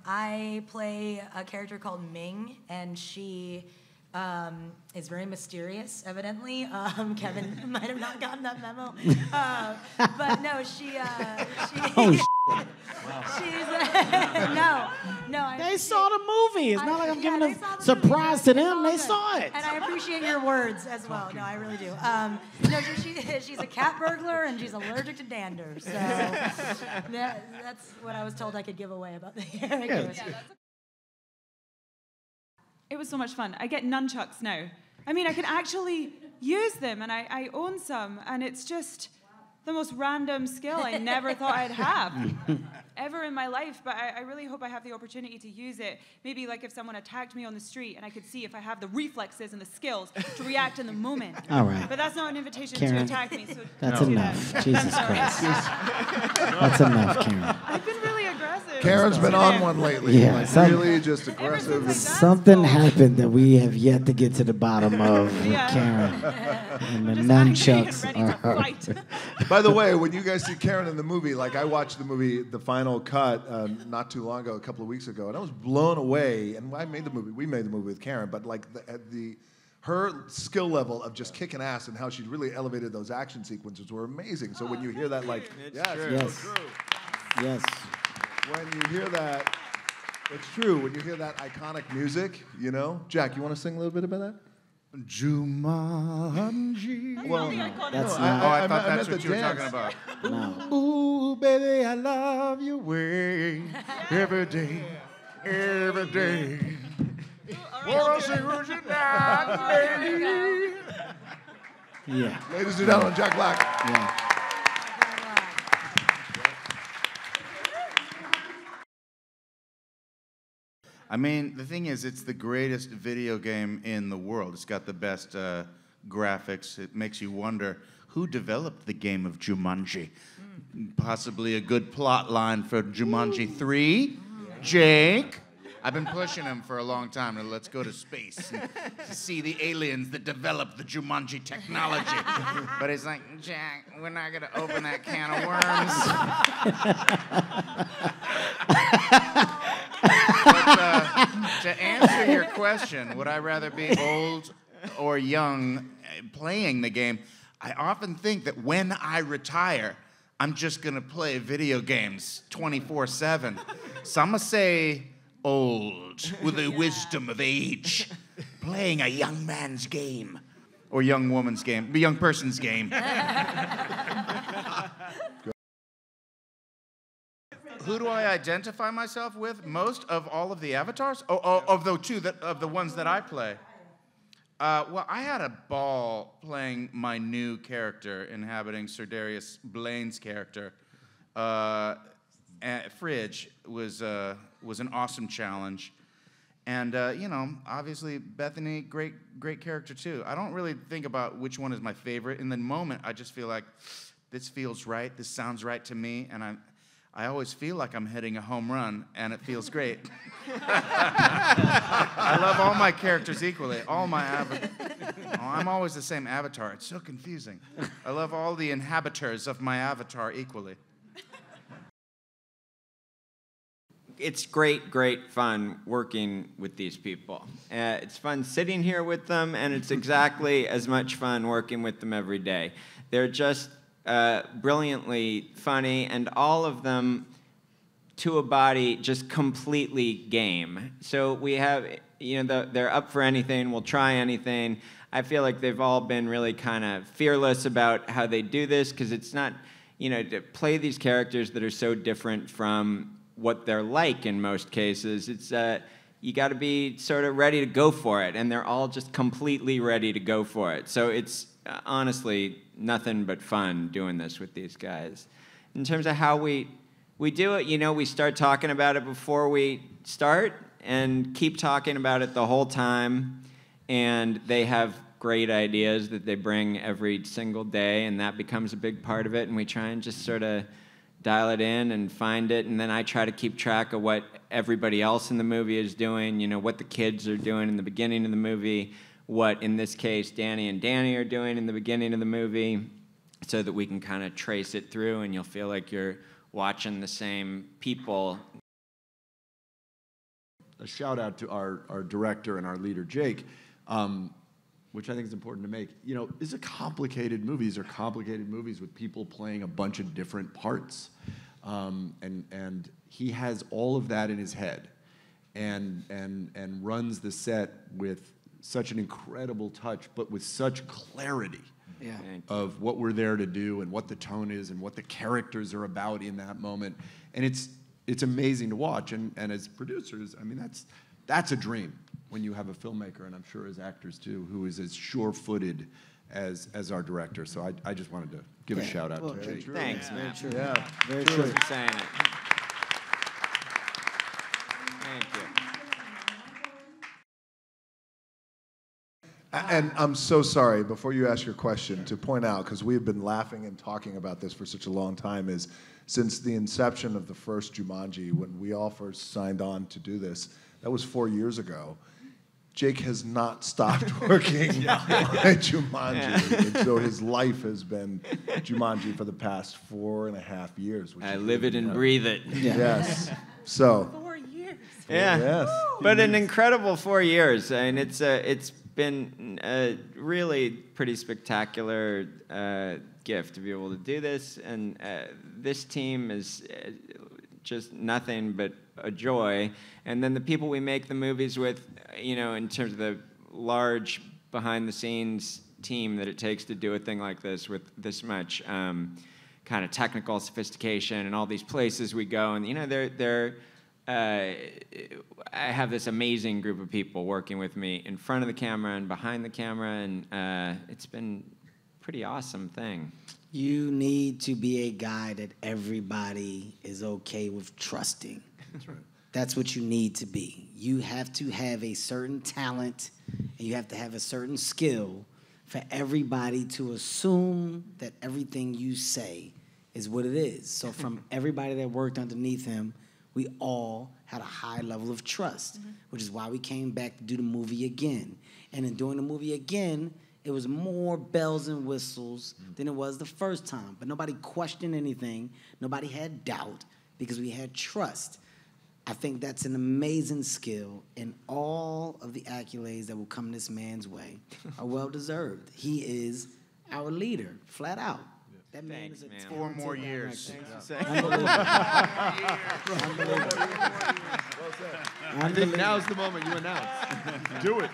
I play a character called Ming, and she is very mysterious, evidently. Kevin might have not gotten that memo. But no, They saw the movie. It's not like I'm giving a surprise to them. They saw it. And I appreciate your words as well. No, I really do. No, she's a cat burglar, and she's allergic to dander. So that's what I was told I could give away about the character. It was so much fun. I get nunchucks now. I mean, I can actually use them, and I own some, and it's just the most random skill I never thought I'd have ever in my life, but I really hope I have the opportunity to use it. Maybe like if someone attacked me on the street and I could see if I have the reflexes and the skills to react in the moment. All right. But that's not an invitation Karen, to attack me, so that's don't do enough. that. Jesus Christ. That's enough, Karen. I've been really aggressive. Karen's been on one lately. Yeah, like some- really just aggressive. Something happened that we have yet to get to the bottom of with Karen. And the nunchucks are... By the way, when you guys see Karen in the movie, like I watched the movie, the final cut, not too long ago, a couple of weeks ago, and I was blown away. And I made the movie. We made the movie with Karen, but like her skill level of just kicking ass and how she really elevated those action sequences were amazing. So when you hear that, like, Yes. When you hear that, it's true. When you hear that iconic music, you know, Jack, you want to sing a little bit about that? Jumanji. Well, that's not. I thought that's what you were talking about. No. Ooh, baby, I love your way every day, every day. Wanna sing with you now, lady. Yeah. Ladies and gentlemen, Jack Black. Yeah. I mean, the thing is, it's the greatest video game in the world. It's got the best graphics. It makes you wonder, who developed the game of Jumanji? Possibly a good plot line for Jumanji 3? Jake? I've been pushing him for a long time. Let's go to space and see the aliens that developed the Jumanji technology. But he's like, Jack, we're not going to open that can of worms. But, to answer your question, would I rather be old or young playing the game? I often think that when I retire, I'm just going to play video games 24/7. So I'm going to say old with the wisdom of age, playing a young man's game. Or young woman's game, a young person's game. Who do I identify myself with most of all of the avatars? Of the ones that I play. Well, I had a ball playing my new character, inhabiting Sir Darius Blaine's character. Fridge was an awesome challenge, and you know, obviously Bethany, great character too. I don't really think about which one is my favorite. In the moment, I just feel like this feels right. This sounds right to me, and I always feel like I'm hitting a home run, and it feels great. I love all my characters equally, all my avatars. Oh, I'm always the same avatar. It's so confusing. I love all the inhabitants of my avatar equally. It's great fun working with these people. It's fun sitting here with them, and it's exactly as much fun working with them every day. They're just brilliantly funny, and all of them, to a body, just completely game. So we have, you know, they're up for anything, will try anything. I feel like they've all been really kind of fearless about how they do this, because it's not, you know, to play these characters that are so different from what they're like in most cases. It's you got to be sort of ready to go for it, and they're all just completely ready to go for it. So it's honestly nothing but fun doing this with these guys. In terms of how we do it, you know, we start talking about it before we start and keep talking about it the whole time, and they have great ideas that they bring every single day, and that becomes a big part of it, and we try and just sort of dial it in and find it, and then I try to keep track of what everybody else in the movie is doing, you know, what the kids are doing in the beginning of the movie, what, in this case, Dany and Dany are doing in the beginning of the movie, so that we can kind of trace it through, and you'll feel like you're watching the same people a shout out to our director and our leader, Jake, which I think is important to make. You know, these are complicated movies. They're complicated movies with people playing a bunch of different parts. And he has all of that in his head and runs the set with such an incredible touch, but with such clarity of what we're there to do and what the tone is and what the characters are about in that moment. And it's amazing to watch. And as producers, I mean, that's a dream when you have a filmmaker, and I'm sure as actors too, who is as sure-footed as our director. So I just wanted to give a shout out to Jake. Thanks, man. Very true. Yeah. Very Thanks true. for saying it. Thank you. And I'm so sorry, before you ask your question, to point out, because we have been laughing and talking about this for such a long time, is since the inception of the first Jumanji, when we all first signed on to do this, that was 4 years ago, Jake has not stopped working on Jumanji. And so his life has been Jumanji for the past 4.5 years. Which I is live it and incredible. breathe it. Yes. So. 4 years. Yeah. Yes. But an incredible 4 years. I mean, it's been a really pretty spectacular gift to be able to do this. And this team is just nothing but a joy. And then the people we make the movies with, you know, in terms of the large behind-the-scenes team that it takes to do a thing like this with this much kind of technical sophistication and all these places we go. And, you know, I have this amazing group of people working with me in front of the camera and behind the camera, and it's been a pretty awesome thing. You need to be a guy that everybody is okay with trusting. That's right. That's what you need to be. You have to have a certain talent, and you have to have a certain skill for everybody to assume that everything you say is what it is. So from everybody that worked underneath him, we all had a high level of trust, which is why we came back to do the movie again. And in doing the movie again, it was more bells and whistles than it was the first time. But nobody questioned anything. Nobody had doubt because we had trust. I think that's an amazing skill, and all of the accolades that will come this man's way are well-deserved. He is our leader, flat out. That man is a man. 4 more years. Unbelievable. I think now's the moment you announce. Do it.